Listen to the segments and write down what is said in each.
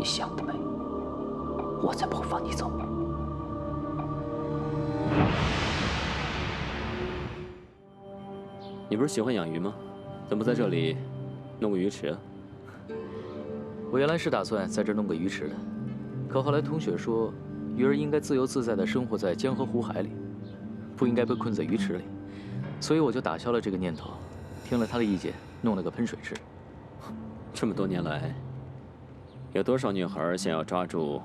你想得美，我才不会放你走。你不是喜欢养鱼吗？怎么在这里弄个鱼池啊？我原来是打算在这弄个鱼池的，可后来同学说，鱼儿应该自由自在地生活在江河湖海里，不应该被困在鱼池里，所以我就打消了这个念头。听了他的意见，弄了个喷水池。这么多年来，有多少女孩想要抓住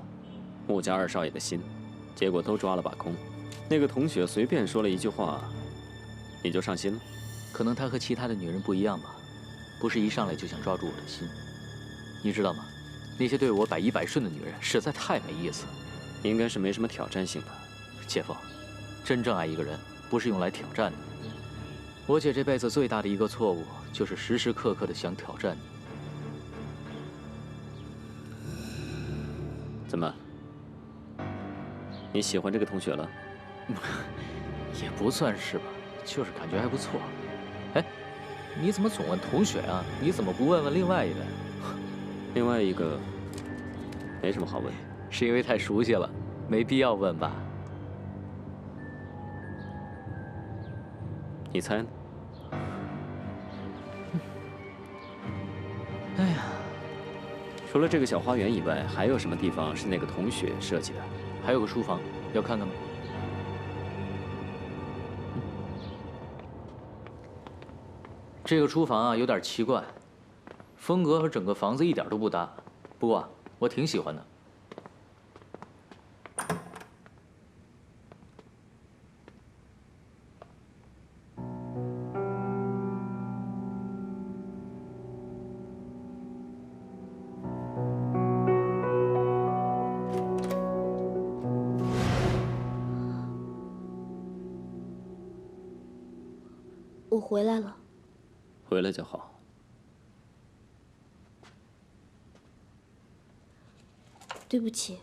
穆家二少爷的心，结果都抓了把空。那个同学随便说了一句话，你就上心了？可能他和其他的女人不一样吧，不是一上来就想抓住我的心。你知道吗？那些对我百依百顺的女人实在太没意思了。应该是没什么挑战性吧？姐夫，真正爱一个人不是用来挑战的。我姐这辈子最大的一个错误，就是时时刻刻的想挑战你。怎么？你喜欢这个同学了？也不算是吧，就是感觉还不错。哎，你怎么总问同学啊？你怎么不问问另外一个？另外一个，没什么好问的。是因为太熟悉了，没必要问吧？你猜呢？哎呀，除了这个小花园以外，还有什么地方是那个同学设计的？还有个书房，要看看吗？这个厨房啊，有点奇怪，风格和整个房子一点都不搭。不过我挺喜欢的。我回来了。回来就好。对不起，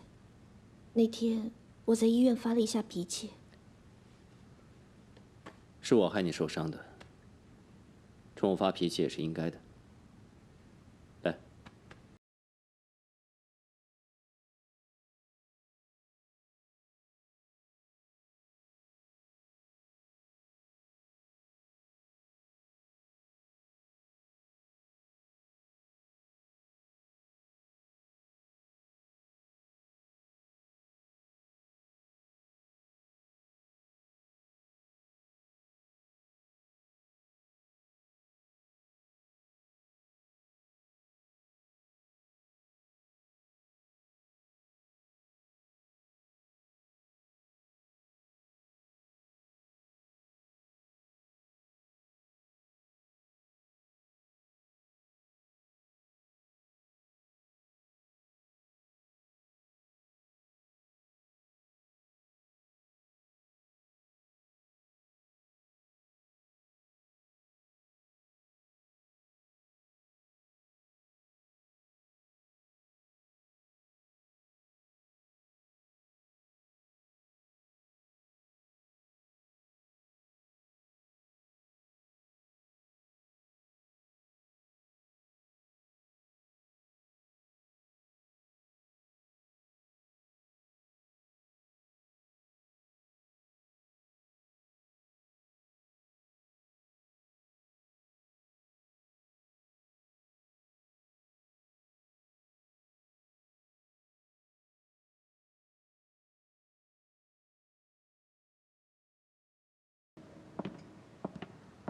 那天我在医院发了一下脾气。是我害你受伤的，冲我发脾气也是应该的。来，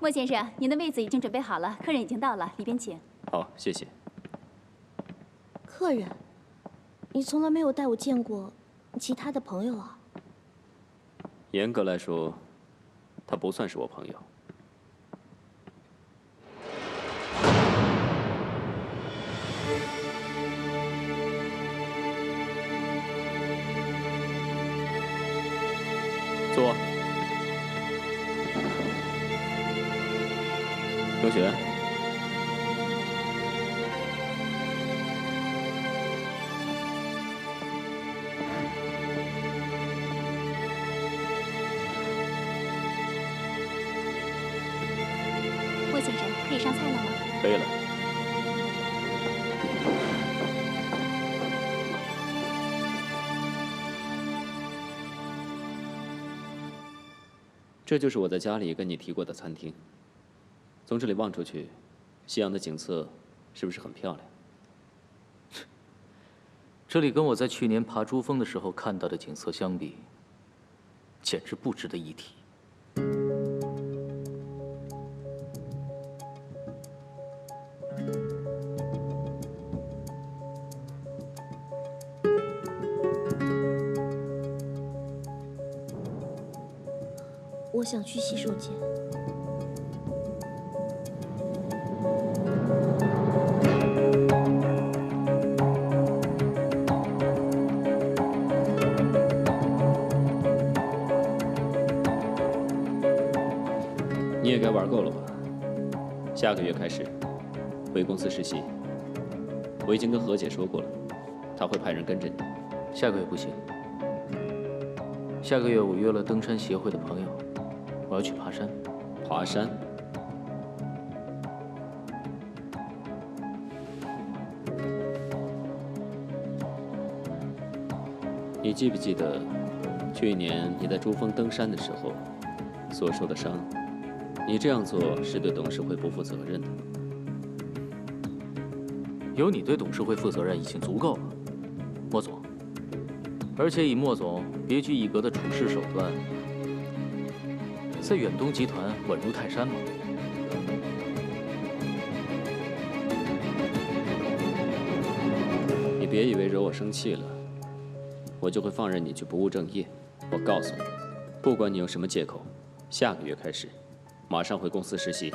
莫先生，您的位子已经准备好了，客人已经到了，里边请。好，谢谢。客人，你从来没有带我见过其他的朋友啊？严格来说，他不算是我朋友。坐。同学，莫先生，可以上菜了吗？可以了。这就是我在家里跟你提过的餐厅。从这里望出去，夕阳的景色是不是很漂亮？这里跟我在去年爬珠峰的时候看到的景色相比，简直不值得一提。我想去洗手间。你也该玩够了吧？下个月开始回公司实习。我已经跟何姐说过了，她会派人跟着你。下个月不行，下个月我约了登山协会的朋友，我要去爬山。爬山？你记不记得去年你在珠峰登山的时候所受的伤？你这样做是对董事会不负责任的。有你对董事会负责任已经足够了，莫总。而且以莫总别具一格的处事手段，在远东集团稳如泰山吗？你别以为惹我生气了，我就会放任你去不务正业。我告诉你，不管你用什么借口，下个月开始，马上回公司实习。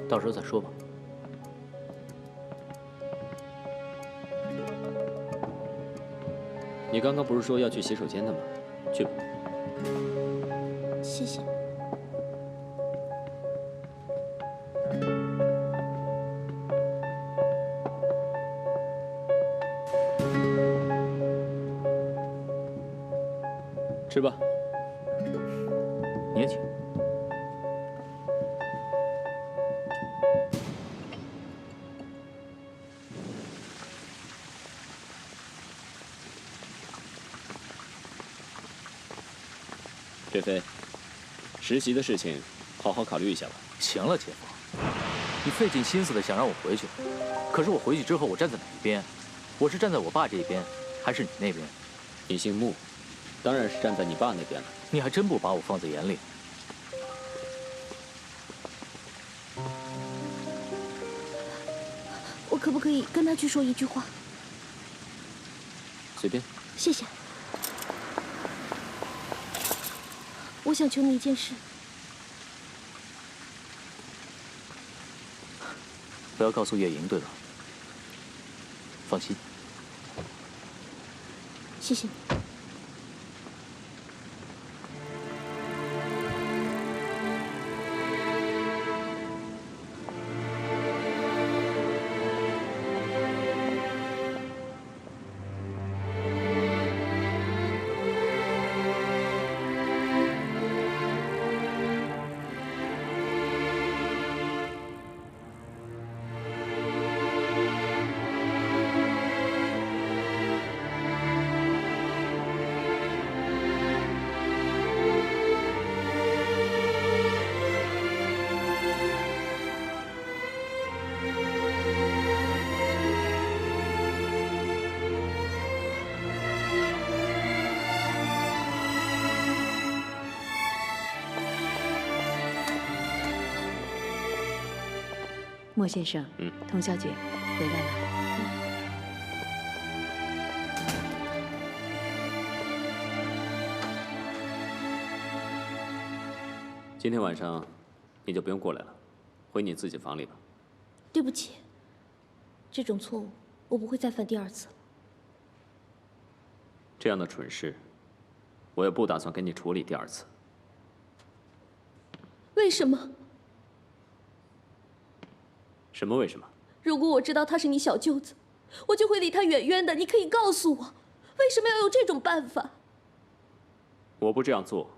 到时候再说吧。你刚刚不是说要去洗手间的吗？去吧。谢谢。吃吧。你也请。岳飞，实习的事情好好考虑一下吧。行了，姐夫，你费尽心思的想让我回去，可是我回去之后，我站在哪一边？我是站在我爸这一边，还是你那边？你姓穆，当然是站在你爸那边了。你还真不把我放在眼里。我可不可以跟他去说一句话？随便。谢谢。我想求你一件事。不要告诉月莹，对吧？放心。谢谢你。莫先生，童小姐回来了。今天晚上你就不用过来了，回你自己房里吧。对不起，这种错误我不会再犯第二次了。这样的蠢事，我也不打算跟你处理第二次。为什么？什么为什么？如果我知道他是你小舅子，我就会离他远远的。你可以告诉我，为什么要用这种办法？我不这样做，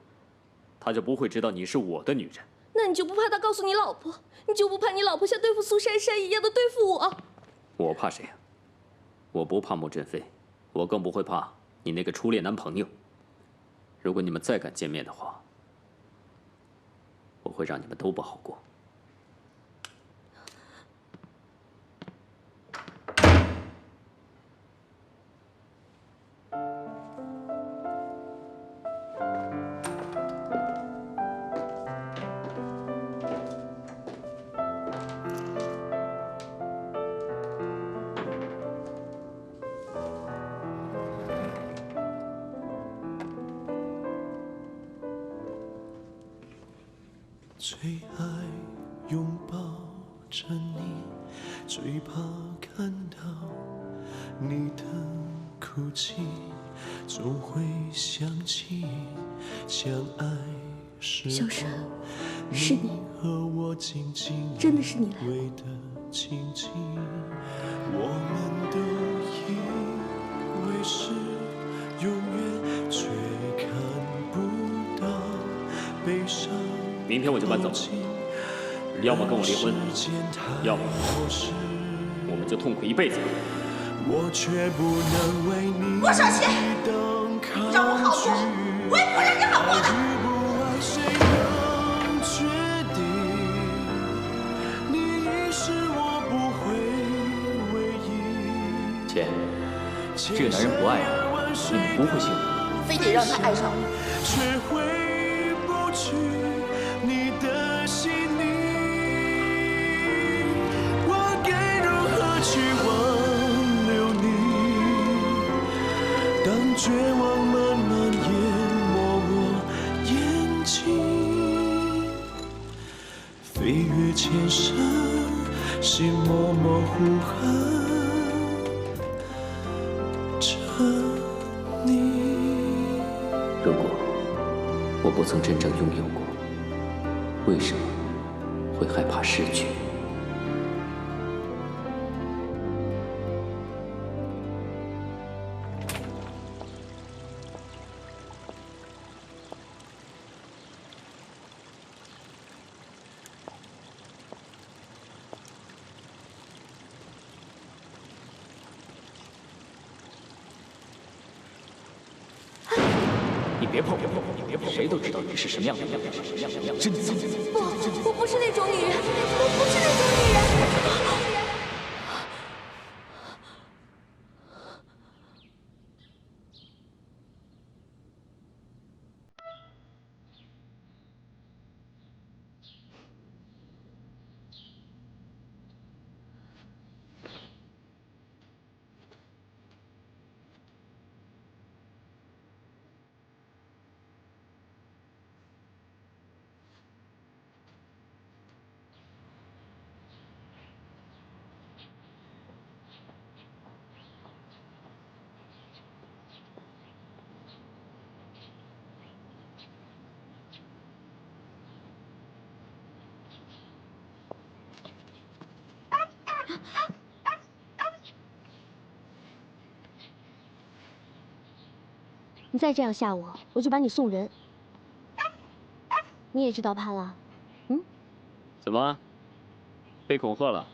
他就不会知道你是我的女人。那你就不怕他告诉你老婆？你就不怕你老婆像对付苏珊珊一样的对付我？我怕谁呀？我不怕穆振飞，我更不会怕你那个初恋男朋友。如果你们再敢见面的话，我会让你们都不好过。最爱拥抱着你，最怕看到你的哭泣，总会想起相爱时小沈，是你和我紧紧真的是你来围的亲近，我们都以为是永远，却看不到悲伤。明天我就搬走，要么跟我离婚，要么我们就痛苦一辈子。我却不能为你郭少奇，让我好过，我也不让你好过的。不爱谁能决定，你已是我不会唯一。姐，这个男人不爱你，你们不会幸福。非得让他爱上我，却回不去你的心里，我该如何去挽留你？当绝望慢慢淹没我眼睛，飞越千山，心模模糊糊着你。如果我不曾真正拥有过，为什么会害怕失去？你别碰，你别碰，谁都知道你是什么样的人，真脏。不，我不是那种女人，我不是那种女人。你再这样吓我，我就把你送人。你也知道怕了？嗯？怎么？被恐吓了？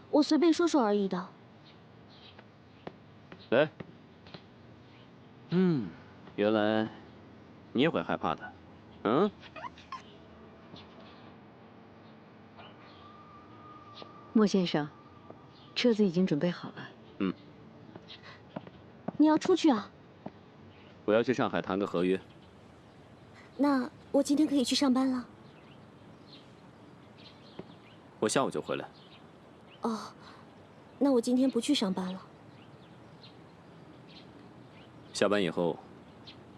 我随便说说而已的。来。原来你也会害怕的。嗯？莫先生，车子已经准备好了。你要出去啊？我要去上海谈个合约。那我今天可以去上班了。我下午就回来。哦，那我今天不去上班了。下班以后，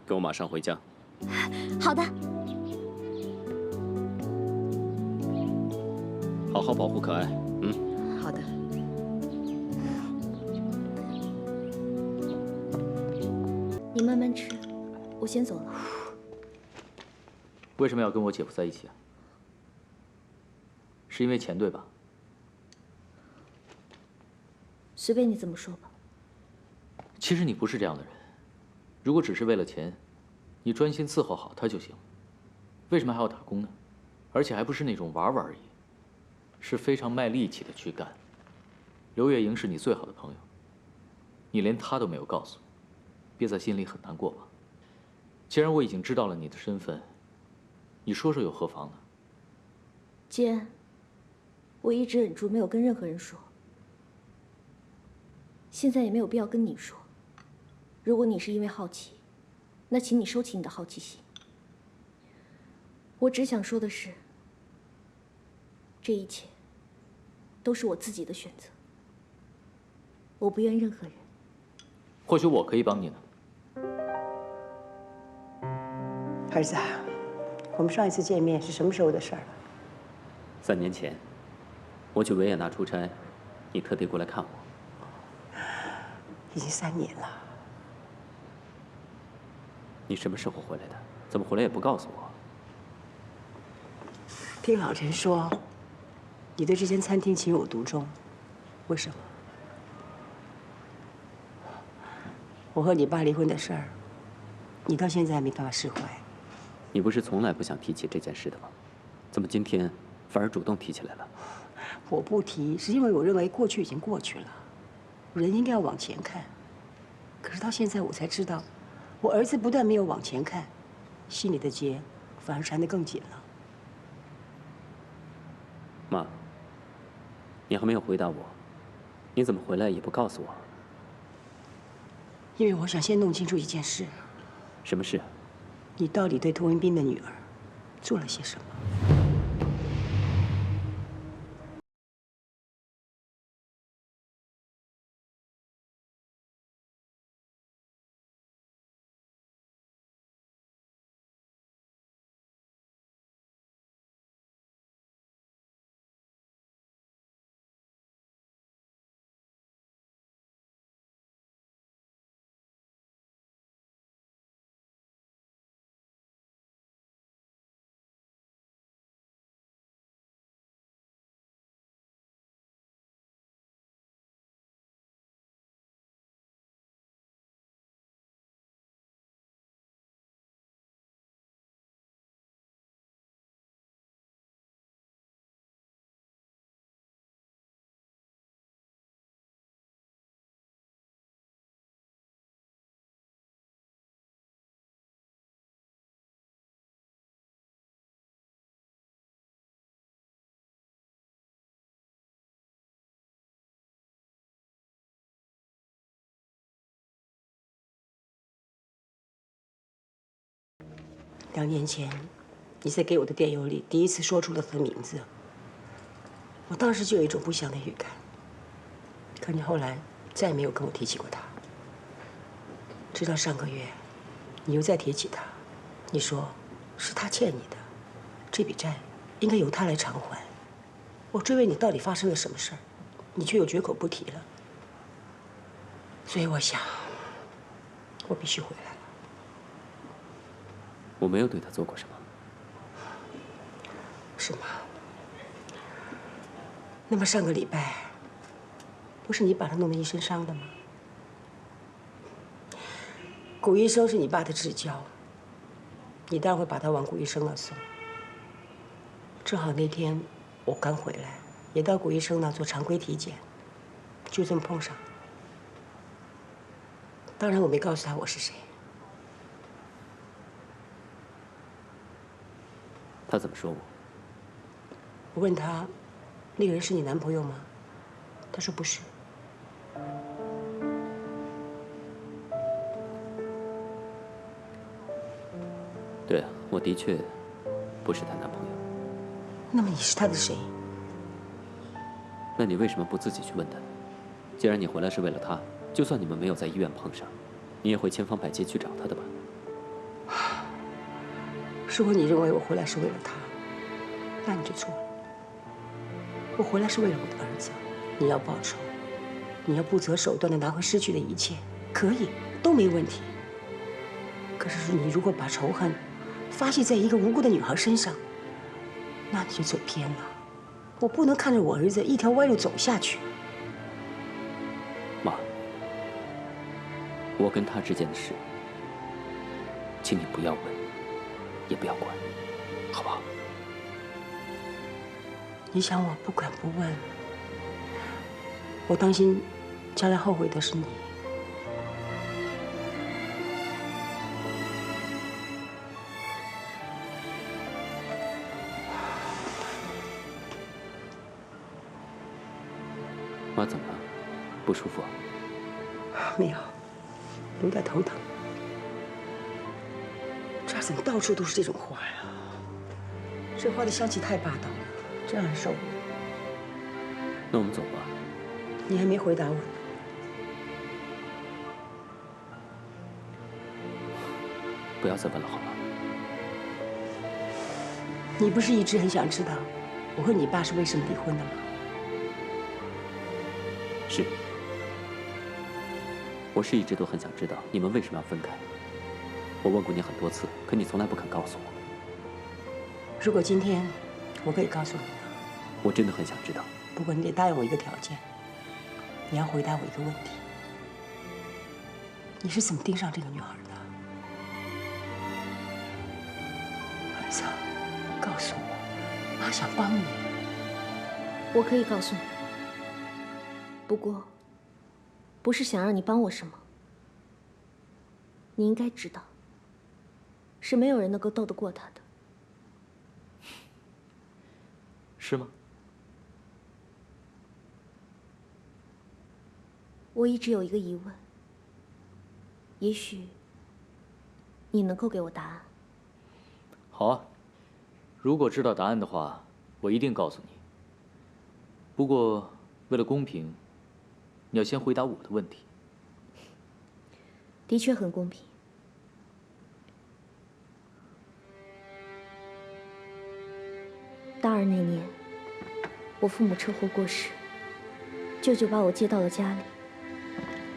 跟我马上回家。好的。好好保护可爱。好的。你慢慢吃，我先走了。为什么要跟我姐夫在一起啊？是因为钱对吧？随便你怎么说吧。其实你不是这样的人，如果只是为了钱，你专心伺候好他就行。为什么还要打工呢？而且还不是那种玩玩而已，是非常卖力气的去干。刘月莹是你最好的朋友，你连她都没有告诉，憋在心里很难过吧？既然我已经知道了你的身份，你说说又何妨呢？姐，我一直忍住没有跟任何人说，现在也没有必要跟你说。如果你是因为好奇，那请你收起你的好奇心。我只想说的是，这一切都是我自己的选择，我不怨任何人。或许我可以帮你呢。儿子啊，我们上一次见面是什么时候的事儿了？3年前，我去维也纳出差，你特地过来看我。已经3年了。你什么时候回来的？怎么回来也不告诉我？听老陈说，你对这间餐厅情有独钟，为什么？我和你爸离婚的事儿，你到现在还没办法释怀。你不是从来不想提起这件事的吗？怎么今天反而主动提起来了？我不提，是因为我认为过去已经过去了，人应该要往前看。可是到现在我才知道，我儿子不但没有往前看，心里的结反而缠得更紧了。妈，你还没有回答我，你怎么回来也不告诉我？因为我想先弄清楚一件事。什么事？你到底对屠文斌的女儿做了些什么？2年前，你在给我的电邮里第一次说出了他的名字，我当时就有一种不祥的预感。可你后来再也没有跟我提起过他，直到上个月，你又再提起他，你说是他欠你的，这笔债应该由他来偿还。我追问你到底发生了什么事儿，你却又绝口不提了。所以我想，我必须回来了。我没有对他做过什么。是吗？那么上个礼拜，不是你把他弄得一身伤的吗？古医生是你爸的至交，你当然会把他往古医生那送。正好那天我刚回来，也到古医生那做常规体检，就这么碰上。当然我没告诉他我是谁。他怎么说我？我问他，那个人是你男朋友吗？他说不是。对啊，我的确不是她男朋友。那么你是他的谁？那你为什么不自己去问他呢？既然你回来是为了他，就算你们没有在医院碰上，你也会千方百计去找他的吧？如果你认为我回来是为了他，那你就错了。我回来是为了我的儿子。你要报仇，你要不择手段地拿回失去的一切，可以，都没问题。可是你如果把仇恨发泄在一个无辜的女孩身上，那你就走偏了。我不能看着我儿子一条歪路走下去。妈，我跟他之间的事，请你不要问，也不要管，好不好？你想我不管不问，我当心将来后悔的是你。妈怎么了？不舒服？没有，有点头疼。这儿怎么到处都是这种花呀？这花的香气太霸道了，真让人受不了。那我们走吧。你还没回答我呢。不要再问了，好吗？你不是一直很想知道我和你爸是为什么离婚的吗？是。我是一直都很想知道你们为什么要分开。我问过你很多次，可你从来不肯告诉我。如果今天我可以告诉你，我真的很想知道。不过你得答应我一个条件，你要回答我一个问题：你是怎么盯上这个女孩的？儿子，告诉我，妈想帮你。我可以告诉你，不过不是想让你帮我什么。你应该知道，是没有人能够斗得过他的。是吗？我一直有一个疑问，也许你能够给我答案。好啊，如果知道答案的话，我一定告诉你。不过为了公平，你要先回答我的问题。的确很公平。大二那年，我父母车祸过世，舅舅把我接到了家里。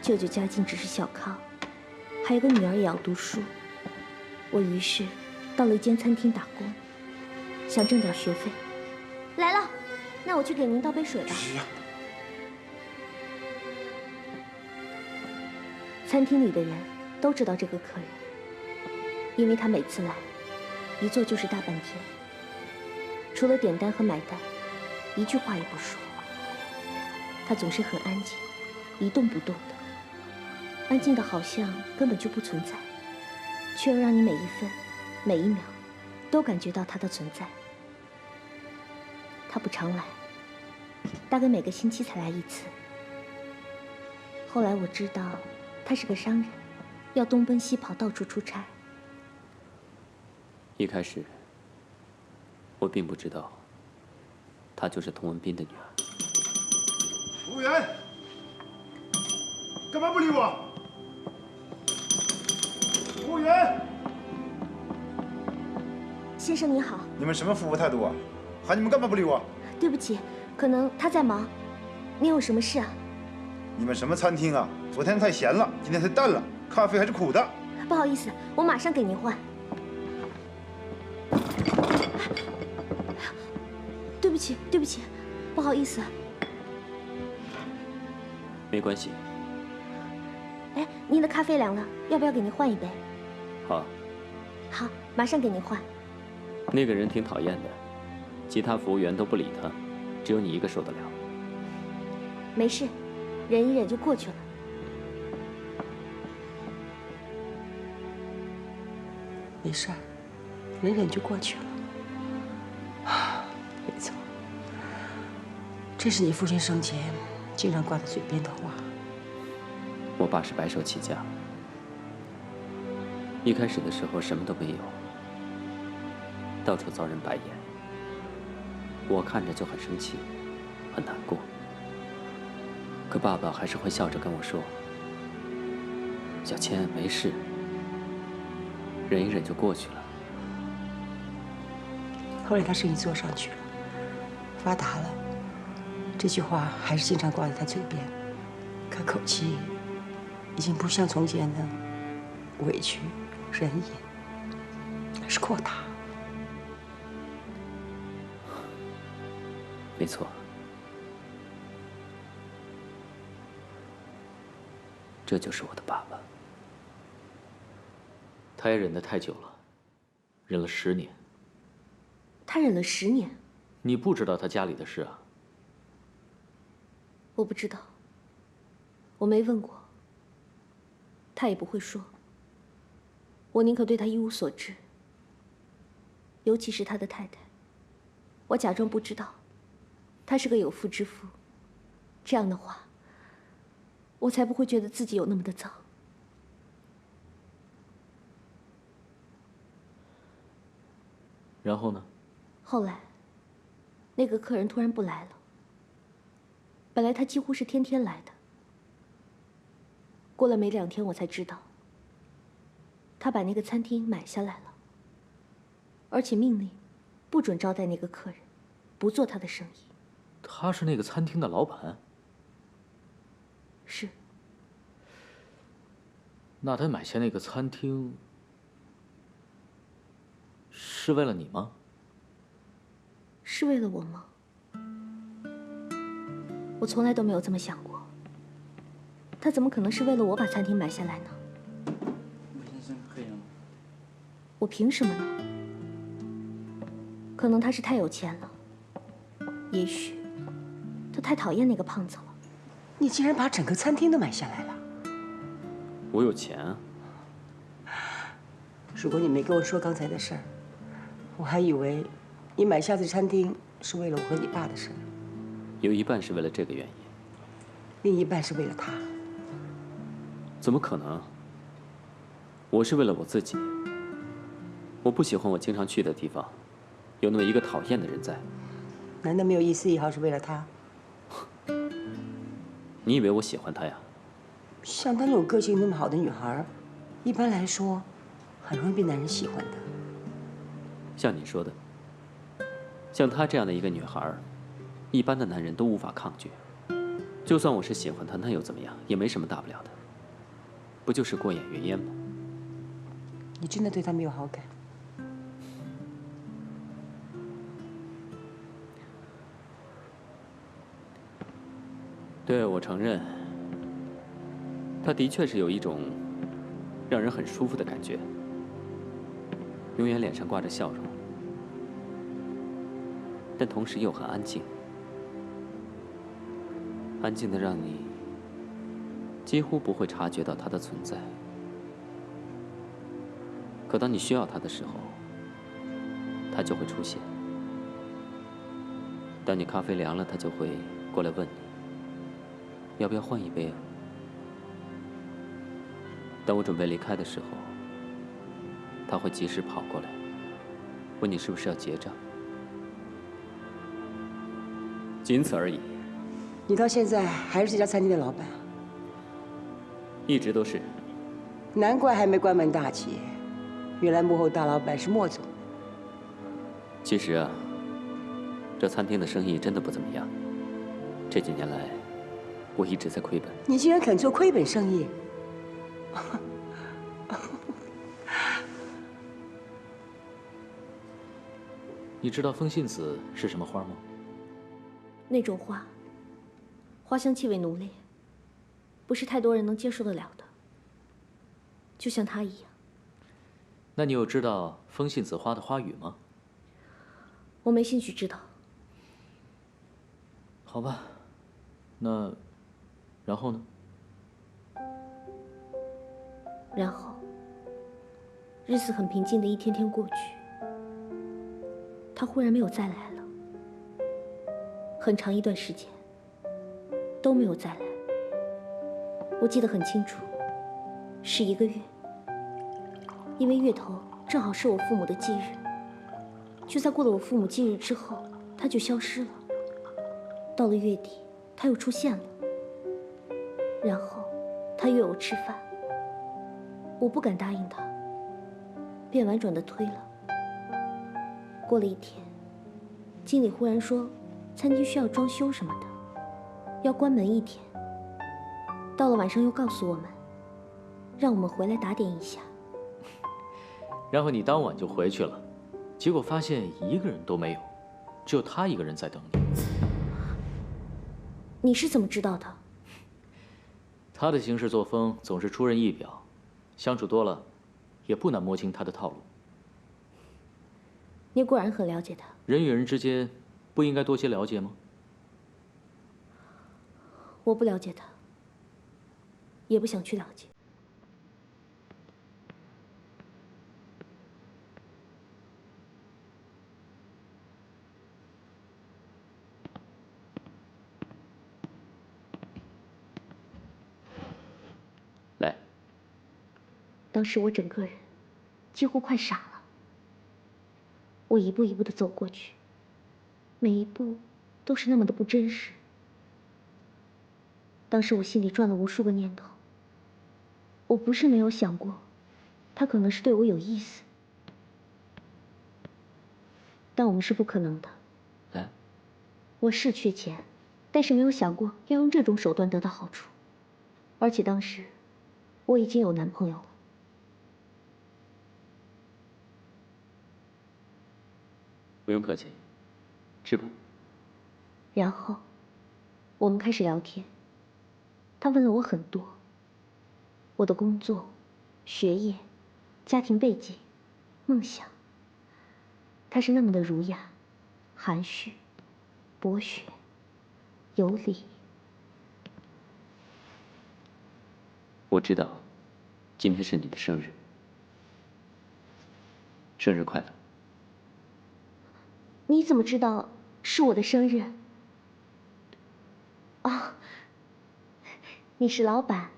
舅舅家境只是小康，还有个女儿也要读书。我于是到了一间餐厅打工，想挣点学费。来了，那我去给您倒杯水吧。餐厅里的人都知道这个客人，因为他每次来，一坐就是大半天，除了点单和买单，一句话也不说。他总是很安静，一动不动的，安静的好像根本就不存在，却又让你每一分、每一秒都感觉到他的存在。他不常来，大概每个星期才来一次。后来我知道他是个商人，要东奔西跑，到处出差。一开始，我并不知道，她就是童文斌的女儿。服务员，干嘛不理我？服务员，先生您好。你们什么服务态度啊？喊你们干嘛不理我？对不起，可能他在忙。您有什么事啊？你们什么餐厅啊？昨天太咸了，今天太淡了，咖啡还是苦的。不好意思，我马上给您换。对不起，对不起，不好意思。没关系。哎，您的咖啡凉了，要不要给您换一杯？好。好，马上给您换。那个人挺讨厌的，其他服务员都不理他，只有你一个受得了。没事，忍一忍就过去了。没事儿，忍忍就过去了。没错，这是你父亲生前经常挂在嘴边的话。我爸是白手起家，一开始的时候什么都没有，到处遭人白眼，我看着就很生气，很难过。可爸爸还是会笑着跟我说：“小千，没事，忍一忍就过去了。”后来他生意做上去了，发达了，这句话还是经常挂在他嘴边，可口气已经不像从前的委屈、忍忍，而是扩大。没错，这就是我的爸爸。他也忍得太久了，忍了10年。他忍了10年。你不知道他家里的事啊？我不知道，我没问过，他也不会说。我宁可对他一无所知，尤其是他的太太，我假装不知道，他是个有妇之夫，这样的话，我才不会觉得自己有那么的脏。然后呢？后来，那个客人突然不来了。本来他几乎是天天来的。过了没2天，我才知道，他把那个餐厅买下来了，而且命令不准招待那个客人，不做他的生意。他是那个餐厅的老板？是。那他买下那个餐厅，是为了你吗？是为了我吗？我从来都没有这么想过。他怎么可能是为了我把餐厅买下来呢？魏先生可以了吗？我凭什么呢？可能他是太有钱了，也许他太讨厌那个胖子了。你竟然把整个餐厅都买下来了？我有钱啊！如果你没跟我说刚才的事儿，我还以为你买下这餐厅是为了我和你爸的事儿。有一半是为了这个原因，另一半是为了他。怎么可能？我是为了我自己。我不喜欢我经常去的地方，有那么一个讨厌的人在。难道没有一丝一毫是为了他？你以为我喜欢他呀？像她那种个性那么好的女孩，一般来说，很容易被男人喜欢的。像你说的，像她这样的一个女孩，一般的男人都无法抗拒。就算我是喜欢她，那又怎么样？也没什么大不了的，不就是过眼云烟吗？你真的对她没有好感？对，我承认，她的确是有一种让人很舒服的感觉，永远脸上挂着笑容，但同时又很安静，安静的让你几乎不会察觉到她的存在。可当你需要她的时候，她就会出现。当你咖啡凉了，她就会过来问你，要不要换一杯啊？当我准备离开的时候，他会及时跑过来，问你是不是要结账，仅此而已。你到现在还是这家餐厅的老板？一直都是。难怪还没关门大吉，原来幕后大老板是莫总。其实啊，这餐厅的生意真的不怎么样，这几年来，我一直在亏本。你竟然肯做亏本生意？你知道风信子是什么花吗？那种花，花香气味浓烈，不是太多人能接受得了的。就像他一样。那你有知道风信子花的花语吗？我没兴趣知道。好吧，那然后呢？然后，日子很平静的一天天过去，他忽然没有再来了。很长一段时间都没有再来。我记得很清楚，是1个月。因为月头正好是我父母的忌日，就在过了我父母忌日之后，他就消失了。到了月底，他又出现了，然后他约我吃饭。我不敢答应他，便婉转地推了。过了1天，经理忽然说，餐厅需要装修什么的，要关门1天。到了晚上又告诉我们，让我们回来打点一下。然后你当晚就回去了，结果发现1个人都没有，只有他1个人在等你。你是怎么知道的？他的行事作风总是出人意表，相处多了，也不难摸清他的套路。你果然很了解他。人与人之间，不应该多些了解吗？我不了解他，也不想去了解。当时我整个人几乎快傻了。我一步一步的走过去，每一步都是那么的不真实。当时我心里转了无数个念头。我不是没有想过，他可能是对我有意思，但我们是不可能的。我是缺钱，但是没有想过要用这种手段得到好处，而且当时我已经有男朋友了。不用客气，吃吧。然后我们开始聊天，他问了我很多，我的工作、学业、家庭背景、梦想。他是那么的儒雅、含蓄、博学、有礼。我知道，今天是你的生日，生日快乐。你怎么知道是我的生日？哦，你是老板，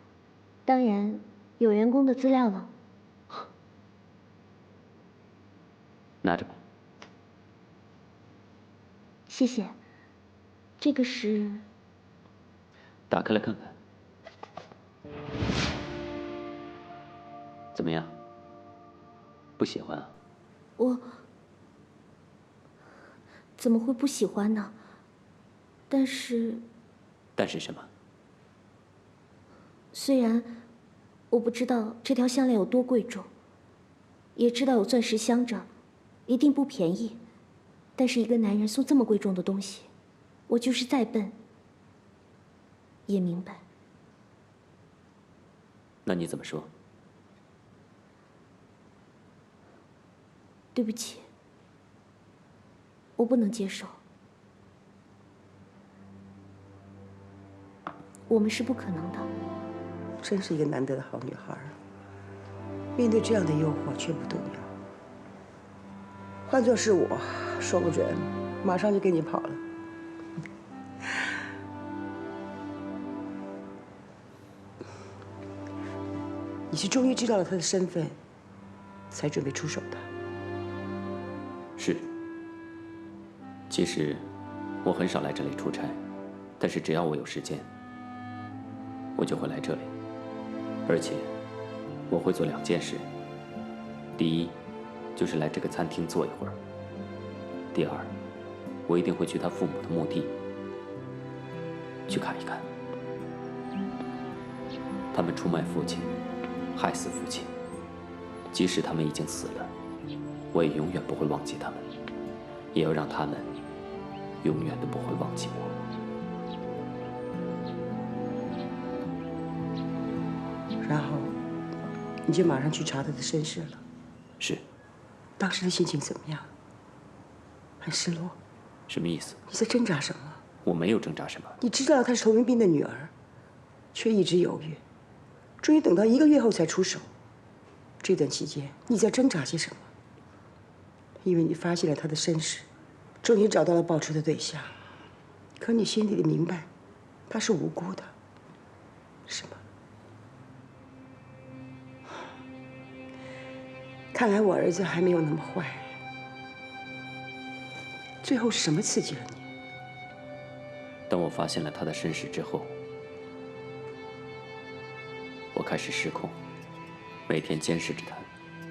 当然有员工的资料了。拿着吧。谢谢。这个是……打开来看看，怎么样？不喜欢啊？我怎么会不喜欢呢？但是什么？虽然我不知道这条项链有多贵重，也知道有钻石镶着，一定不便宜，但是一个男人送这么贵重的东西，我就是再笨也明白。那你怎么说？对不起，我不能接受，我们是不可能的。真是一个难得的好女孩，面对这样的诱惑却不动摇。换作是我，说不准马上就跟你跑了。你是终于知道了他的身份，才准备出手的。是。其实，我很少来这里出差，但是只要我有时间，我就会来这里。而且，我会做2件事。第一，就是来这个餐厅坐一会儿。第二，我一定会去他父母的墓地去看一看。他们出卖父亲，害死父亲，即使他们已经死了，我也永远不会忘记他们，也要让他们永远都不会忘记我。然后，你就马上去查他的身世了。是。当时的心情怎么样？很失落。什么意思？你在挣扎什么？我没有挣扎什么。你知道她是童云斌的女儿，却一直犹豫，终于等到1个月后才出手。这段期间，你在挣扎些什么？因为你发现了她的身世，终于找到了报仇的对象，可你心里明白，她是无辜的，是吗？看来我儿子还没有那么坏。最后是什么刺激了你？当我发现了他的身世之后，我开始失控，每天监视着他，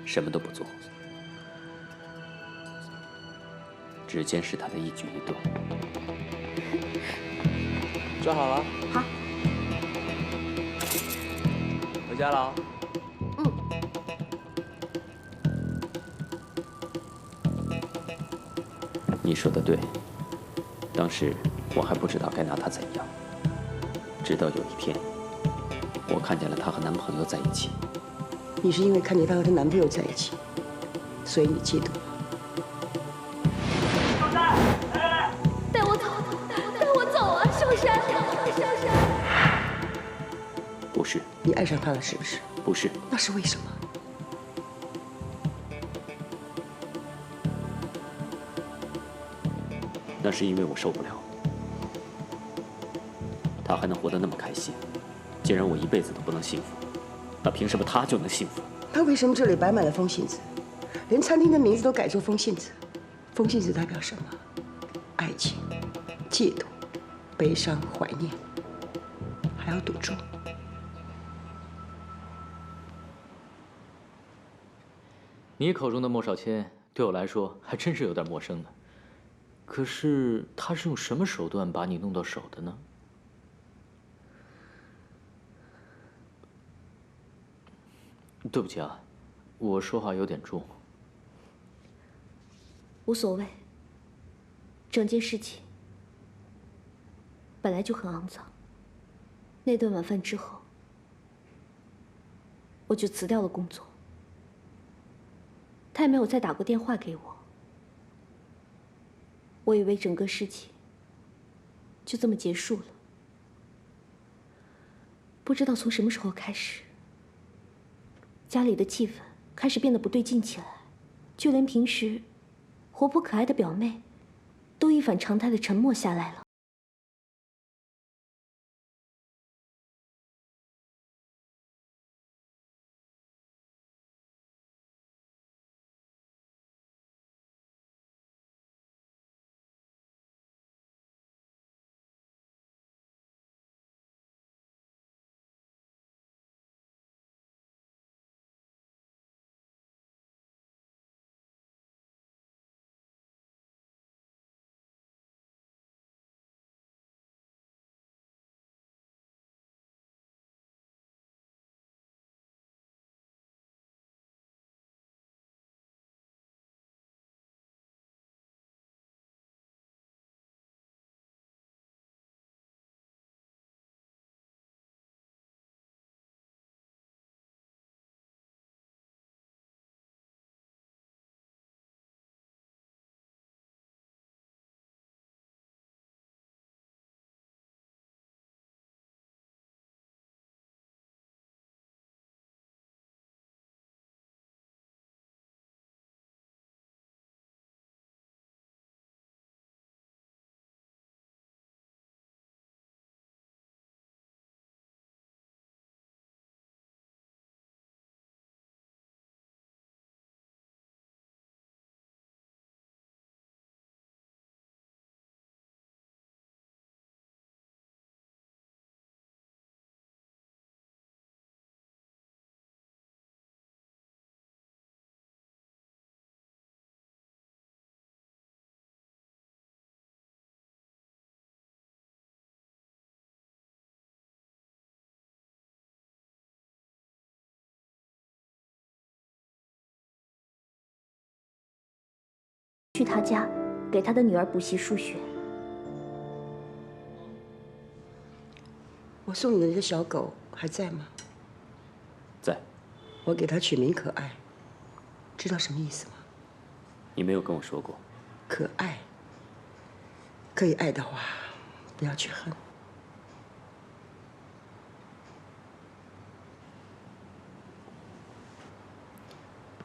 什么都不做，只监视他的一举一动。装好了？好。回家了啊？你说的对，当时我还不知道该拿她怎样，直到有一天，我看见了她和男朋友在一起。你是因为看见她和她男朋友在一起，所以你嫉妒？带我走，带我走啊！上山，上山！不是。你爱上他了是不是？不是。那是为什么？那是因为我受不了，他还能活得那么开心，既然我一辈子都不能幸福，那凭什么他就能幸福？那为什么这里摆满了风信子？连餐厅的名字都改作风信子。风信子代表什么？爱情、嫉妒、悲伤、怀念，还有赌注。你口中的莫少谦，对我来说还真是有点陌生呢。可是他是用什么手段把你弄到手的呢？对不起啊，我说话有点重。无所谓。整件事情本来就很肮脏。那顿晚饭之后，我就辞掉了工作。他也没有再打过电话给我。我以为整个事情就这么结束了。不知道从什么时候开始，家里的气氛开始变得不对劲起来，就连平时活泼可爱的表妹都一反常态的沉默下来了。去他家，给他的女儿补习数学。我送你的那只小狗还在吗？在。我给它取名可爱，知道什么意思吗？你没有跟我说过。可爱，可以爱的话，不要去恨。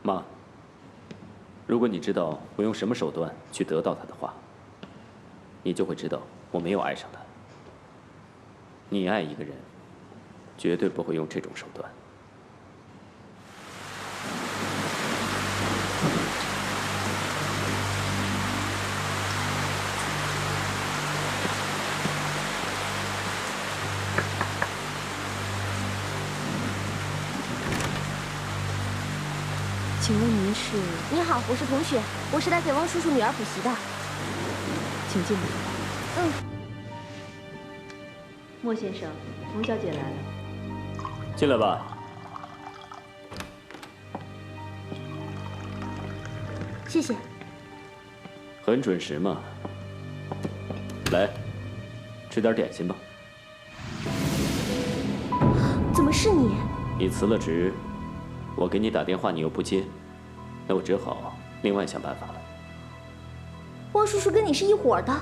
妈，如果你知道我用什么手段去得到他的话，你就会知道我没有爱上他。你爱一个人，绝对不会用这种手段。请问您是？你好，我是同学，我是来给汪叔叔女儿补习的。请进来。嗯。莫先生，童小姐来了。进来吧。谢谢。很准时嘛。来，吃点点心吧。怎么是你？你辞了职，我给你打电话你又不接，那我只好另外想办法了。汪叔叔跟你是一伙的。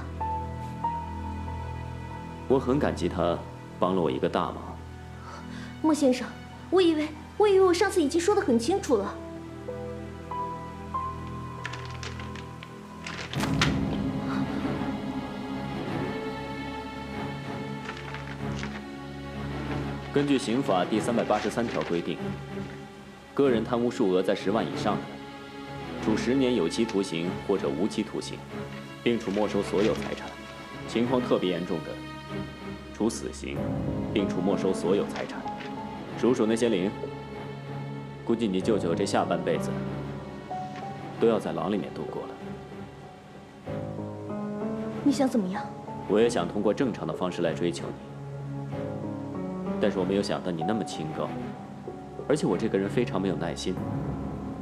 我很感激他帮了我一个大忙。莫先生，我以为我上次已经说得很清楚了。根据刑法第383条规定，个人贪污数额在10万以上的，处10年有期徒刑或者无期徒刑，并处没收所有财产；情况特别严重的，处死刑，并处没收所有财产。数数那些零，估计你舅舅这下半辈子都要在牢里面度过了。你想怎么样？我也想通过正常的方式来追求你，但是我没有想到你那么清高，而且我这个人非常没有耐心，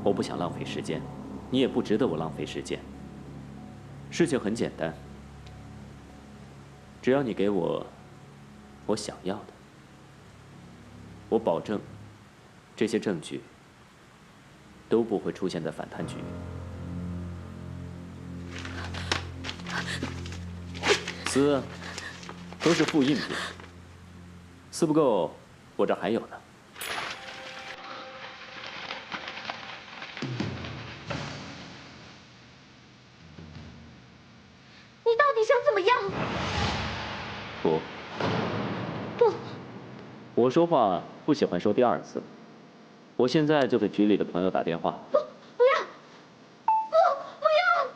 我不想浪费时间，你也不值得我浪费时间。事情很简单，只要你给我我想要的，我保证这些证据都不会出现在反贪局。丝都是复印品，丝不够，我这还有呢。你到底想怎么样？不，我说话不喜欢说第二次。我现在就给局里的朋友打电话。不要！不要！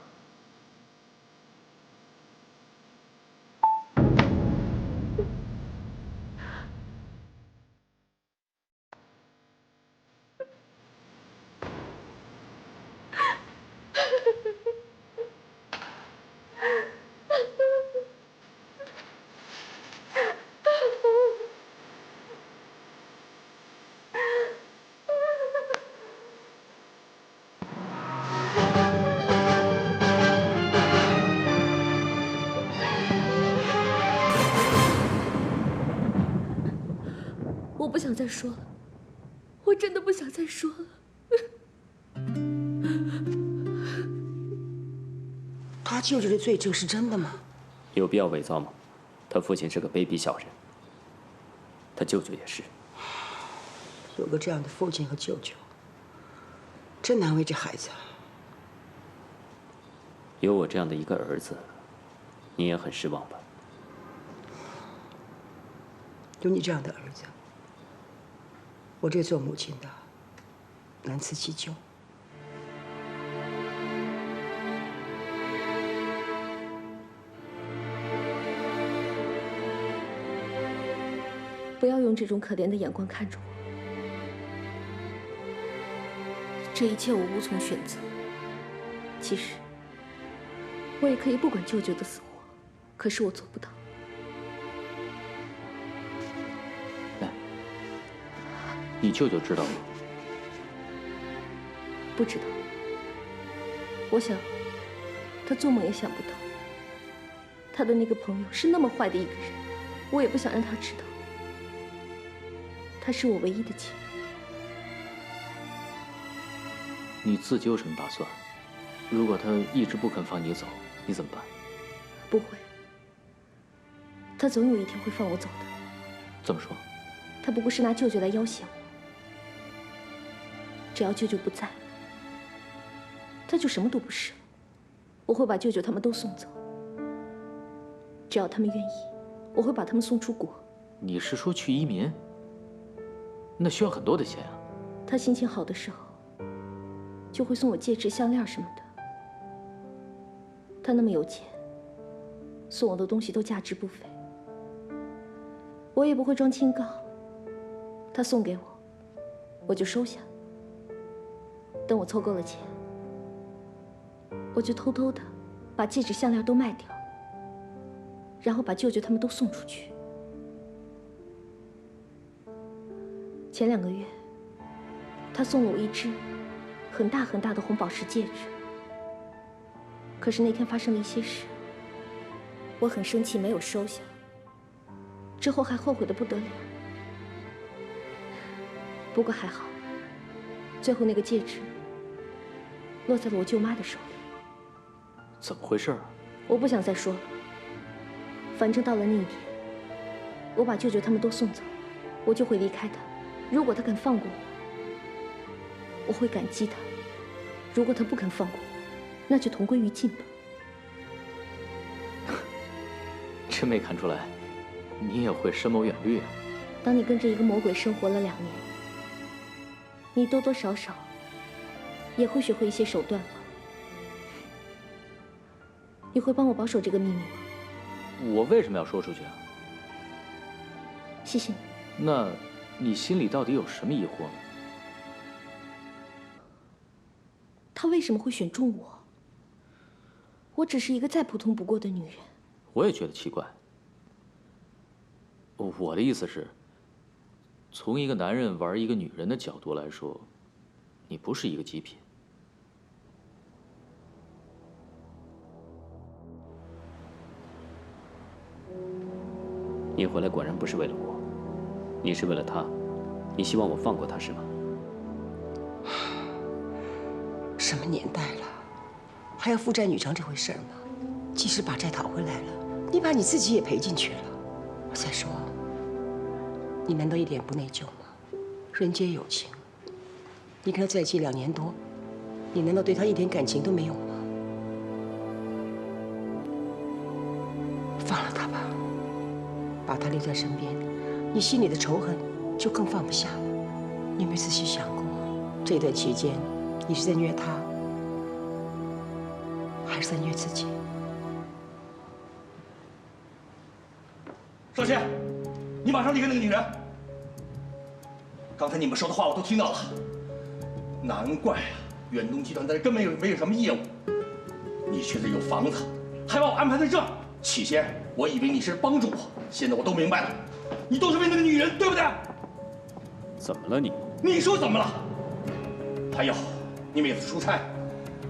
我不想再说了，我真的不想再说了。他舅舅的罪证是真的吗？有必要伪造吗？他父亲是个卑鄙小人，他舅舅也是。有个这样的父亲和舅舅，真难为这孩子。有我这样的一个儿子，你也很失望吧？有你这样的儿子，我这做母亲的难辞其咎。不要用这种可怜的眼光看着我。这一切我无从选择。其实，我也可以不管舅舅的死活，可是我做不到。你舅舅知道吗？不知道。我想，他做梦也想不到，他的那个朋友是那么坏的一个人。我也不想让他知道。他是我唯一的亲人。你自己有什么打算？如果他一直不肯放你走，你怎么办？不会。他总有一天会放我走的。怎么说？他不过是拿舅舅来要挟我。只要舅舅不在，他就什么都不是了。我会把舅舅他们都送走。只要他们愿意，我会把他们送出国。你是说去移民？那需要很多的钱啊。他心情好的时候，就会送我戒指、项链什么的。他那么有钱，送我的东西都价值不菲。我也不会装清高，他送给我，我就收下。等我凑够了钱，我就偷偷的把戒指、项链都卖掉，然后把舅舅他们都送出去。前2个月，他送了我一只很大很大的红宝石戒指。可是那天发生了一些事，我很生气，没有收下。之后还后悔得不得了。不过还好，最后那个戒指落在了我舅妈的手里。怎么回事啊？我不想再说了。反正到了那一天，我把舅舅他们都送走，我就会离开他。如果他肯放过我，我会感激他；如果他不肯放过我，那就同归于尽吧。真没看出来，你也会深谋远虑啊。当你跟着一个魔鬼生活了2年，你多多少少也会学会一些手段吧？你会帮我保守这个秘密吗？我为什么要说出去啊？谢谢你。那，你心里到底有什么疑惑呢？他为什么会选中我？我只是一个再普通不过的女人。我也觉得奇怪。我的意思是，从一个男人玩一个女人的角度来说，你不是一个极品。你回来果然不是为了我，你是为了他，你希望我放过他是吗？什么年代了，还要父债女偿这回事吗？即使把债讨回来了，你把你自己也赔进去了。再说，你难道一点不内疚吗？人皆有情，你跟他在一起2年多，你难道对他一点感情都没有吗？放了他吧，把他留在身边，你心里的仇恨就更放不下了。你有没有仔细想过，这段期间你是在虐他，还是在虐自己？少谦，你马上离开那个女人。刚才你们说的话我都听到了，难怪啊，远东集团在这根本没有什么业务，你却是有房子，还把我安排在这儿。起先我以为你是帮助我，现在我都明白了，你都是为那个女人，对不对？怎么了你？你说怎么了？还有，你每次出差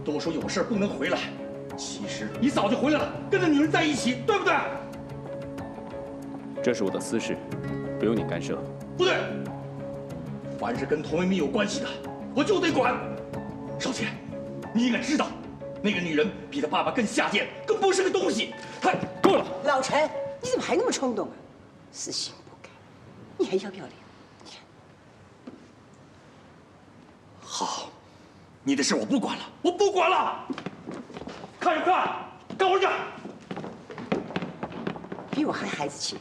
都说有事不能回来，其实你早就回来了，跟那女人在一起，对不对？这是我的私事，不用你干涉。不对，凡是跟童文敏有关系的，我就得管。少谦，你应该知道，那个女人比她爸爸更下贱，更不是个东西。她够了，老陈，你怎么还那么冲动啊？死性不改，你还要不要脸？好，你的事我不管了，我不管了。看什么看？干活去！比我还孩子气。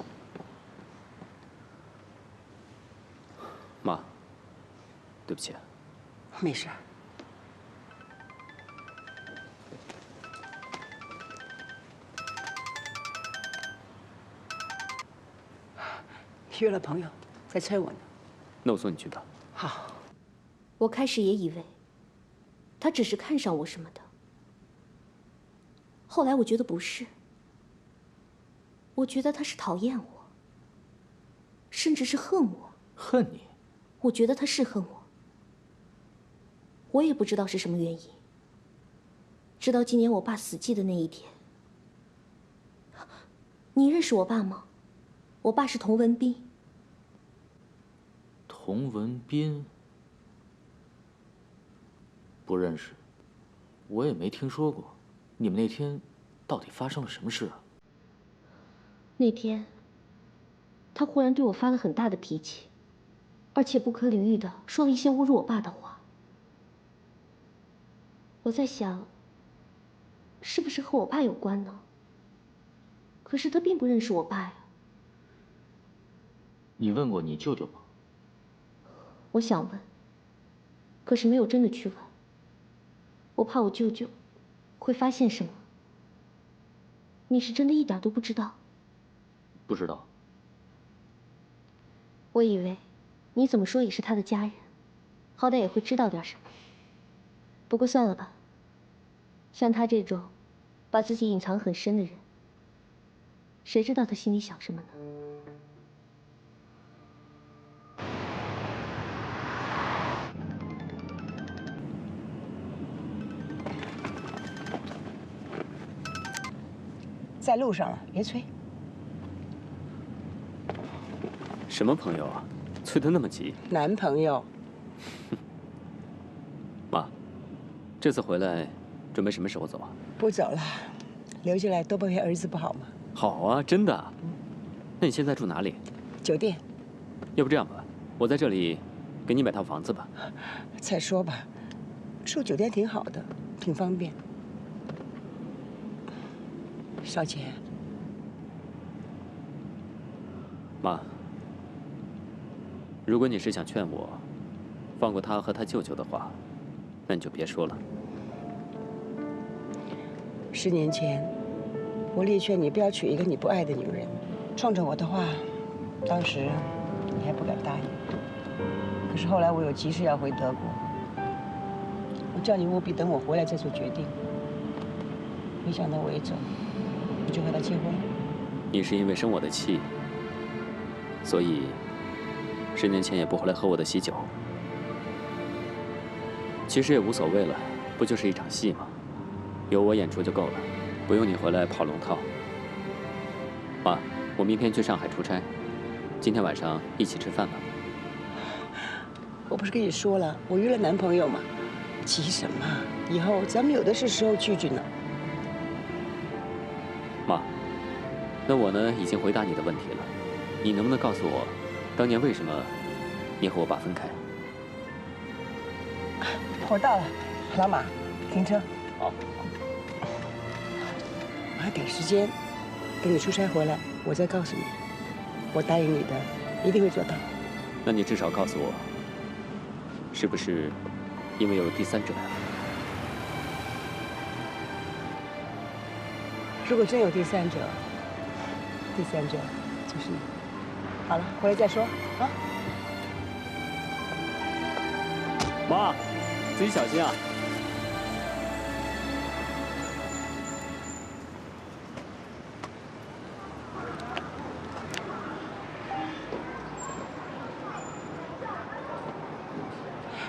妈，对不起。没事。约了朋友，在催我呢。那我送你去吧。好。我开始也以为他只是看上我什么的，后来我觉得不是，我觉得他是讨厌我，甚至是恨我。恨你？我觉得他是恨我，我也不知道是什么原因。直到今年我爸死忌的那一天。你认识我爸吗？我爸是童文彬。童文彬？不认识，我也没听说过。你们那天到底发生了什么事啊？那天，他忽然对我发了很大的脾气，而且不可理喻的说了一些侮辱我爸的话。我在想，是不是和我爸有关呢？可是他并不认识我爸呀。你问过你舅舅吗？我想问，可是没有真的去问。我怕我舅舅会发现什么。你是真的一点都不知道？不知道。我以为你怎么说也是他的家人，好歹也会知道点什么。不过算了吧，像他这种把自己隐藏很深的人，谁知道他心里想什么呢？在路上了，别催。什么朋友啊？催得那么急？男朋友。妈，这次回来准备什么时候走啊？不走了，留下来多陪儿子不好吗？好啊，真的。那你现在住哪里？酒店。要不这样吧，我在这里给你买套房子吧。再说吧，住酒店挺好的，挺方便。少杰，妈，如果你是想劝我放过他和他舅舅的话，那你就别说了。10年前，我力劝你不要娶一个你不爱的女人，冲着我的话，当时你还不敢答应。可是后来我有急事要回德国，我叫你务必等我回来再做决定。没想到我一走，你就和他结婚了。你是因为生我的气，所以10年前也不回来喝我的喜酒。其实也无所谓了，不就是一场戏吗？有我演出就够了，不用你回来跑龙套。妈，我明天去上海出差，今天晚上一起吃饭吧。我不是跟你说了，我约了男朋友嘛，急什么？以后咱们有的是时候聚聚呢。妈，那我呢已经回答你的问题了，你能不能告诉我，当年为什么你和我爸分开？我到了，老马，停车。好。我还赶时间，等你出差回来，我再告诉你。我答应你的，一定会做到。那你至少告诉我，是不是因为有第三者呀？如果真有第三者，第三者就是你。好了，回来再说啊。妈，自己小心啊。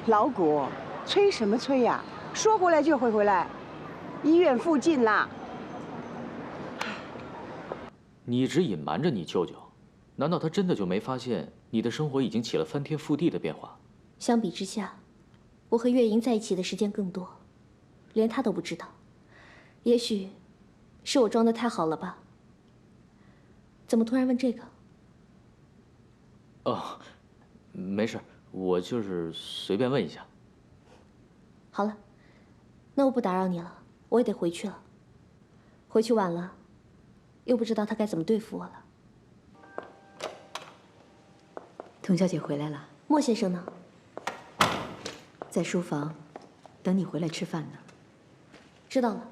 老谷，催什么催呀？说回来就会回来，医院附近啦。你一直隐瞒着你舅舅，难道他真的就没发现你的生活已经起了翻天覆地的变化？相比之下，我和月莹在一起的时间更多，连他都不知道。也许是我装得太好了吧？怎么突然问这个？哦，没事，我就是随便问一下。好了，那我不打扰你了，我也得回去了。回去晚了，又不知道他该怎么对付我了。童小姐回来了。莫先生呢？在书房，等你回来吃饭呢。知道了。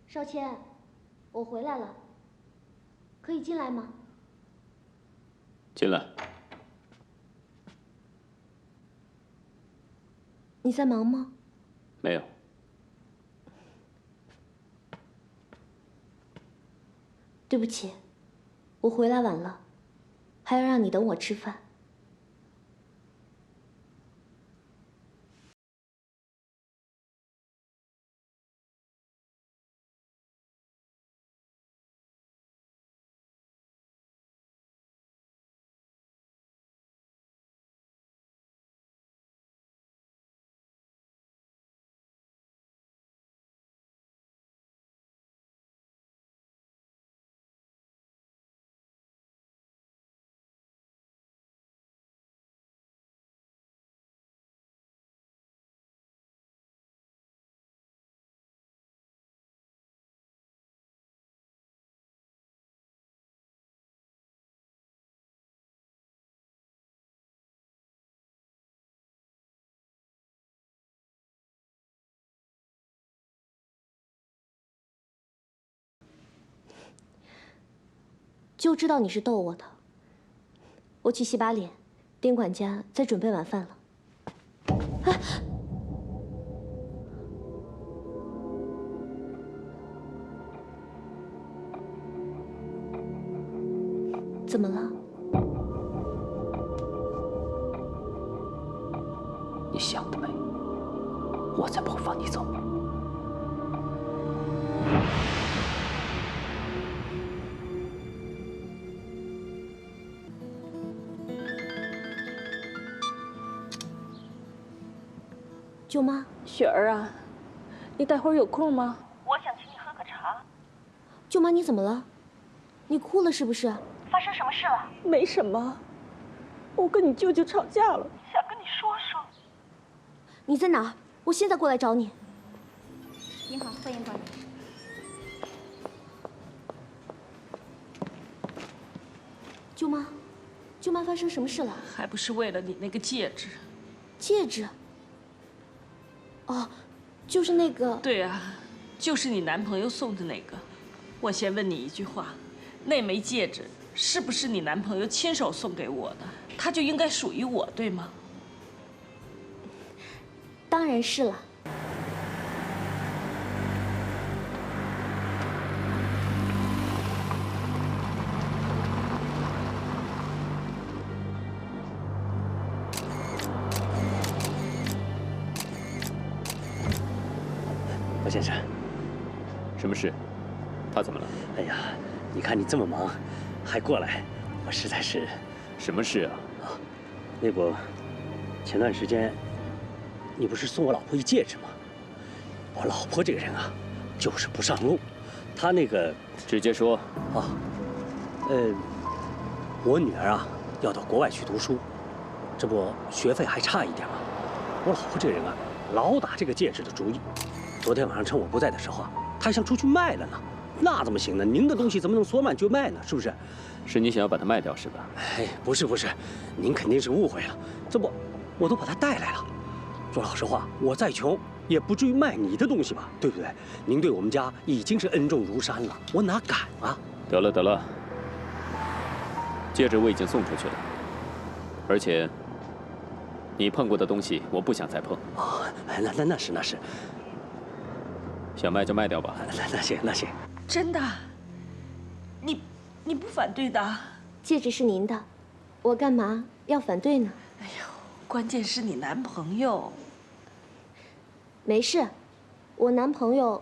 少谦，我回来了，可以进来吗？进来。你在忙吗？没有。对不起，我回来晚了，还要让你等我吃饭。就知道你是逗我的。我去洗把脸，丁管家在准备晚饭了。啊！怎么了？你想得美，我才不会放你走。舅妈，雪儿啊，你待会儿有空吗？我想请你喝个茶。舅妈，你怎么了？你哭了是不是？发生什么事了？没什么，我跟你舅舅吵架了，想跟你说说。你在哪儿？我现在过来找你。您好，欢迎光临。舅妈，舅妈发生什么事了？还不是为了你那个戒指？戒指？哦，就是那个。对啊，就是你男朋友送的那个。我先问你一句话，那枚戒指是不是你男朋友亲手送给我的？它就应该属于我，对吗？当然是了。罗先生，什么事？他怎么了？哎呀，你看你这么忙，还过来，我实在是……什么事啊？那不，前段时间，你不是送我老婆一戒指吗？我老婆这个人啊，就是不上路，她那个……直接说。啊，我女儿啊要到国外去读书，这不学费还差一点吗？我老婆这个人啊，老打这个戒指的主意。昨天晚上趁我不在的时候啊，她还想出去卖了呢。那怎么行呢？您的东西怎么能说卖就卖呢？是不是？是你想要把它卖掉是吧？哎，不是，您肯定是误会了。这不，我都把它带来了。说老实话，我再穷也不至于卖你的东西吧，对不对？您对我们家已经是恩重如山了，我哪敢啊？得了，戒指我已经送出去了，而且你碰过的东西我不想再碰。哦，那是。想卖就卖掉吧。那行。真的？你不反对的？戒指是您的，我干嘛要反对呢？哎呦，关键是你男朋友。没事，我男朋友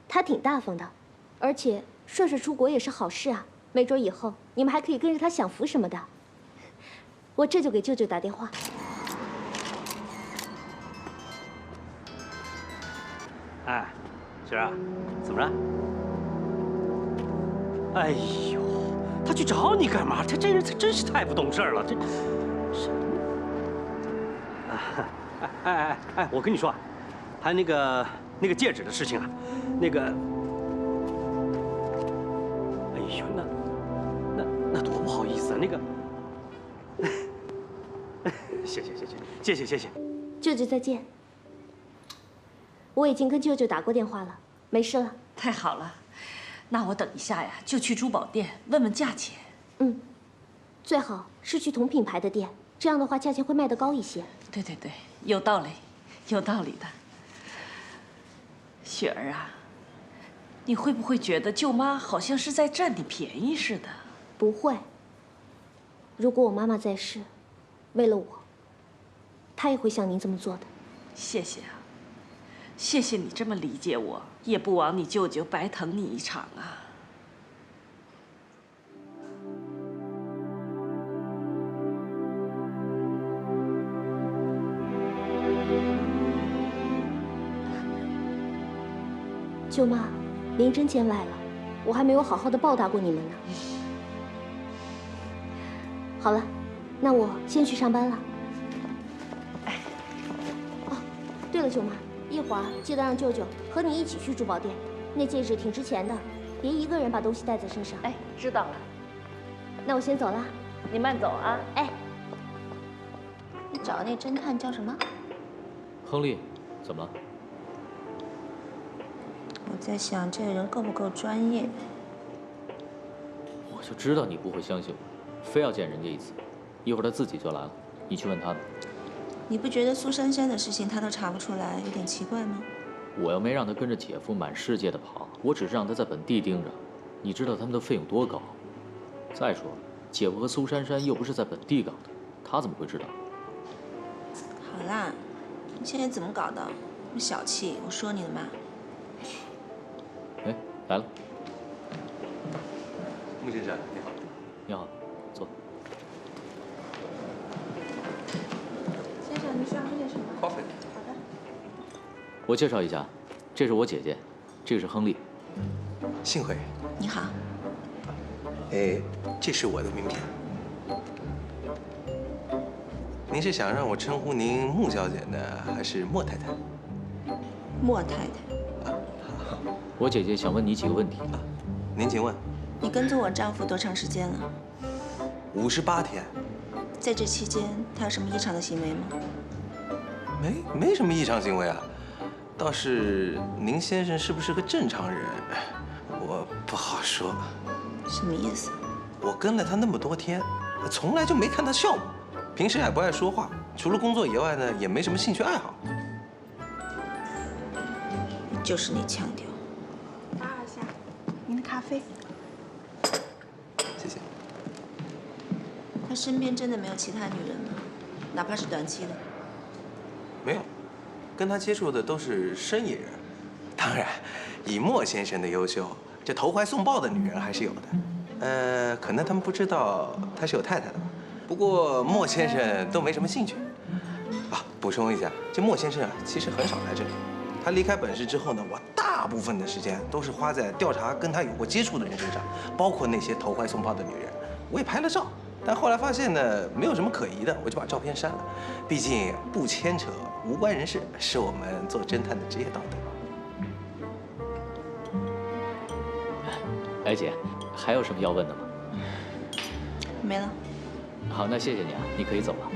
他挺大方的，而且顺顺出国也是好事啊，没准以后你们还可以跟着他享福什么的。我这就给舅舅打电话。哎，雪儿，怎么了？哎呦，他去找你干嘛？他这人真是太不懂事了，这什么？哎，我跟你说，还有那个戒指的事情啊，那个，哎呦，那多不好意思啊，那个，谢谢，舅舅再见。我已经跟舅舅打过电话了，没事了。太好了，那我等一下呀就去珠宝店问问价钱。嗯，最好是去同品牌的店，这样的话价钱会卖得高一些。对，有道理的。雪儿啊，你会不会觉得舅妈好像是在占你便宜似的？不会。如果我妈妈在世，为了我，她也会像您这么做的。谢谢啊。谢谢你这么理解我，也不枉你舅舅白疼你一场啊。舅妈，您真见外了，我还没有好好的报答过你们呢。好了，那我先去上班了。哦，对了，舅妈。一会儿记得让舅舅和你一起去珠宝店，那戒指挺值钱的，别一个人把东西带在身上。哎，知道了。那我先走了，你慢走啊。哎，你找的那侦探叫什么？亨利，怎么了？我在想这个人够不够专业。我就知道你不会相信我，非要见人家一次。一会儿他自己就来了，你去问他呢。你不觉得苏珊珊的事情他都查不出来，有点奇怪吗？我又没让他跟着姐夫满世界的跑，我只是让他在本地盯着。你知道他们的费用多高？再说了，姐夫和苏珊珊又不是在本地搞的，他怎么会知道？好啦，你现在怎么搞的？那么小气，我说你了吗？哎，来了。穆先生，你好。你好，坐。先生，你需要喝点什么 ？Coffee。好的。我介绍一下，这是我姐姐，这个是亨利。幸会。你好。哎，这是我的名片。您是想让我称呼您穆小姐呢，还是莫太太？莫太太。我姐姐想问你几个问题。您请问。你跟踪我丈夫多长时间了？58天。在这期间，他有什么异常的行为吗？没什么异常行为啊。倒是您先生是不是个正常人，我不好说。什么意思？我跟了他那么多天，从来就没看他笑过，平时也不爱说话，除了工作以外呢，也没什么兴趣爱好。就是你腔调。打扰一下，您的咖啡。谢谢。他身边真的没有其他女人吗？哪怕是短期的？没有，跟他接触的都是生意人。当然，以莫先生的优秀，这投怀送抱的女人还是有的。可能他们不知道他是有太太的。不过莫先生都没什么兴趣。啊，补充一下，这莫先生啊，其实很少来这里。他离开本市之后呢，我大部分的时间都是花在调查跟他有过接触的人身上，包括那些投怀送抱的女人。我也拍了照，但后来发现呢，没有什么可疑的，我就把照片删了。毕竟不牵扯无关人士，是我们做侦探的职业道德。哎，姐，还有什么要问的吗？没了。好，那谢谢你啊，你可以走了。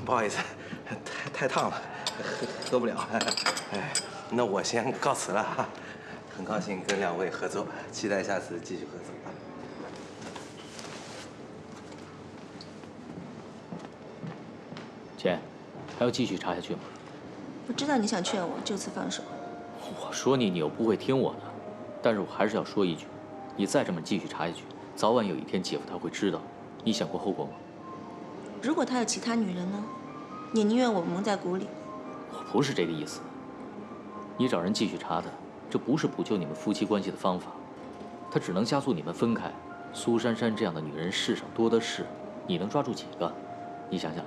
不好意思，太烫了，喝不了。哎，那我先告辞了哈。很高兴跟两位合作，期待下次继续合作啊。姐，还要继续查下去吗？我知道你想劝我就此放手。我说你，你又不会听我的。但是我还是要说一句，你再这么继续查下去，早晚有一天姐夫他会知道。你想过后果吗？如果他有其他女人呢？你宁愿我蒙在鼓里？我不是这个意思。你找人继续查他，这不是补救你们夫妻关系的方法，它只能加速你们分开。苏珊珊这样的女人世上多的是，你能抓住几个？你想想，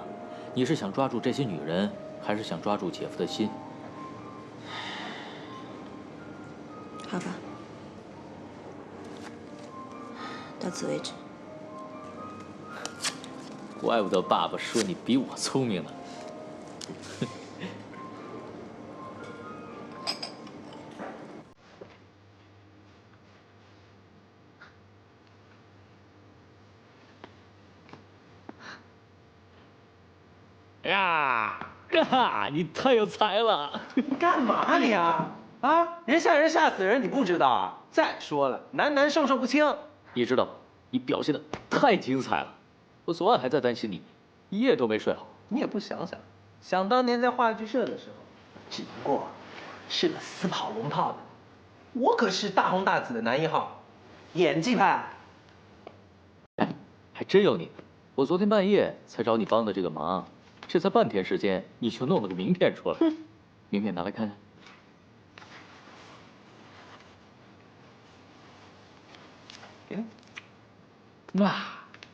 你是想抓住这些女人，还是想抓住姐夫的心？好吧，到此为止。怪不得爸爸说你比我聪明呢。呀，你太有才了！你干嘛你啊？啊，人吓人吓死人，你不知道啊？再说了，男授受不轻。你知道吗？你表现的太精彩了，我昨晚还在担心你，一夜都没睡好。你也不想想，想当年在话剧社的时候，只不过是个死跑龙套的，我可是大红大紫的男一号，演技派。哎，还真有你！我昨天半夜才找你帮的这个忙，这才半天时间你就弄了个名片出来。名片拿来看看。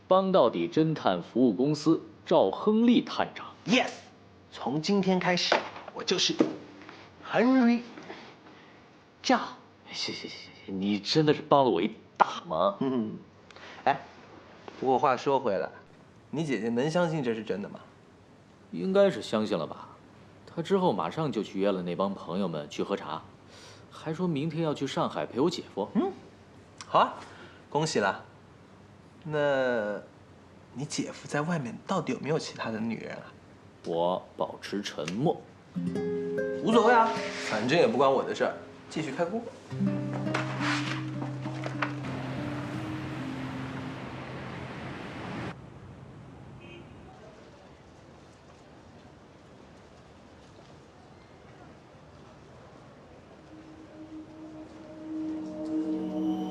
帮到底侦探服务公司赵亨利探长。Yes， 从今天开始，我就是 Henry 赵。谢，你真的是帮了我一大忙。哎，不过话说回来，你姐姐能相信这是真的吗？应该是相信了吧。她之后马上就去约了那帮朋友们去喝茶，还说明天要去上海陪我姐夫。好啊，恭喜了。那，你姐夫在外面到底有没有其他的女人啊？我保持沉默，无所谓啊，反正也不关我的事儿，继续开锅。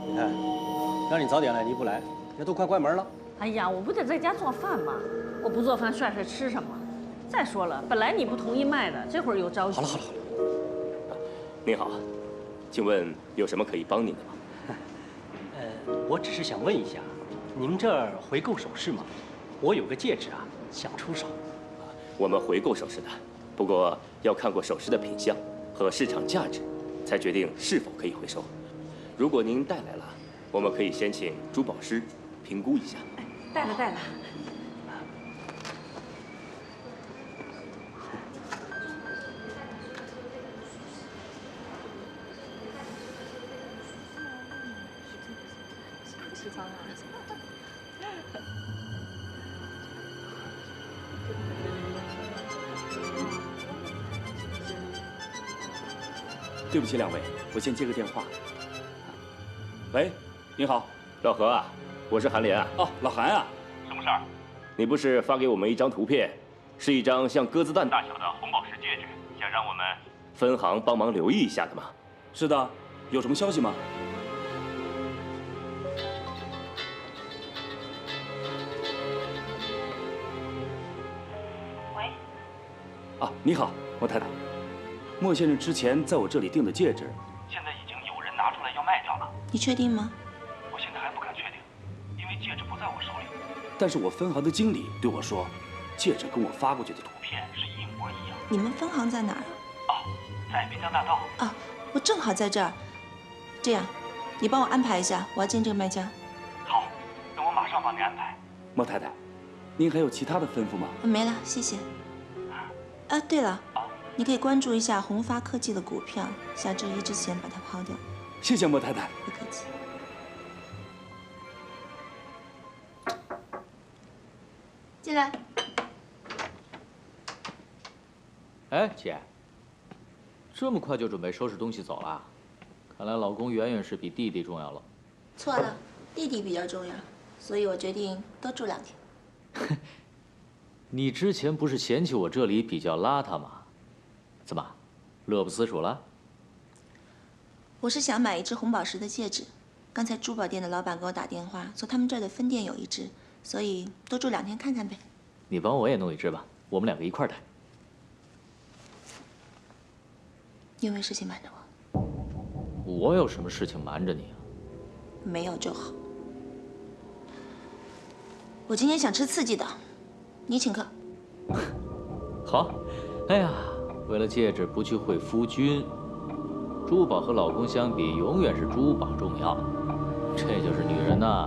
你看，让你早点来，你不来。这都快关门了。哎呀，我不得在家做饭吗？我不做饭帅帅吃什么？再说了，本来你不同意卖的，这会儿又着急。好了，您好，请问有什么可以帮您的吗？我只是想问一下，您这儿回购首饰吗？我有个戒指啊，想出手。我们回购首饰的，不过要看过首饰的品相和市场价值，才决定是否可以回收。如果您带来了，我们可以先请珠宝师评估一下。带了。吃早饭去。对不起两位，我先接个电话。喂，你好，老何啊，我是韩莲啊。哦，老韩啊，什么事儿？你不是发给我们一张图片，是一张像鸽子蛋大小的红宝石戒指，想让我们分行帮忙留意一下的吗？是的，有什么消息吗？喂。啊，你好，莫太太。莫先生之前在我这里订的戒指，现在已经有人拿出来要卖掉了。你确定吗？我现在还不敢确定，因为戒指不在我手里。但是我分行的经理对我说，戒指跟我发过去的图片是一模一样。你们分行在哪儿啊？在滨江大道。啊，我正好在这儿。这样，你帮我安排一下，我要见这个卖家。好，那我马上帮你安排。莫太太，您还有其他的吩咐吗？没了，谢谢。啊，对了。你可以关注一下宏发科技的股票，下周一之前把它抛掉。谢谢莫太太。不客气。进来。哎，姐，这么快就准备收拾东西走了？看来老公远远是比弟弟重要了。错了，弟弟比较重要，所以我决定多住2天。你之前不是嫌弃我这里比较邋遢吗？怎么，乐不思蜀了？我是想买一只红宝石的戒指，刚才珠宝店的老板给我打电话，说他们这儿的分店有一只，所以多住2天看看呗。你帮我也弄一只吧，我们2个一块儿戴。你有没有事情瞒着我？我有什么事情瞒着你啊？没有就好。我今天想吃刺激的，你请客。好。哎呀，为了戒指不去会夫君，珠宝和老公相比，永远是珠宝重要。这就是女人呐。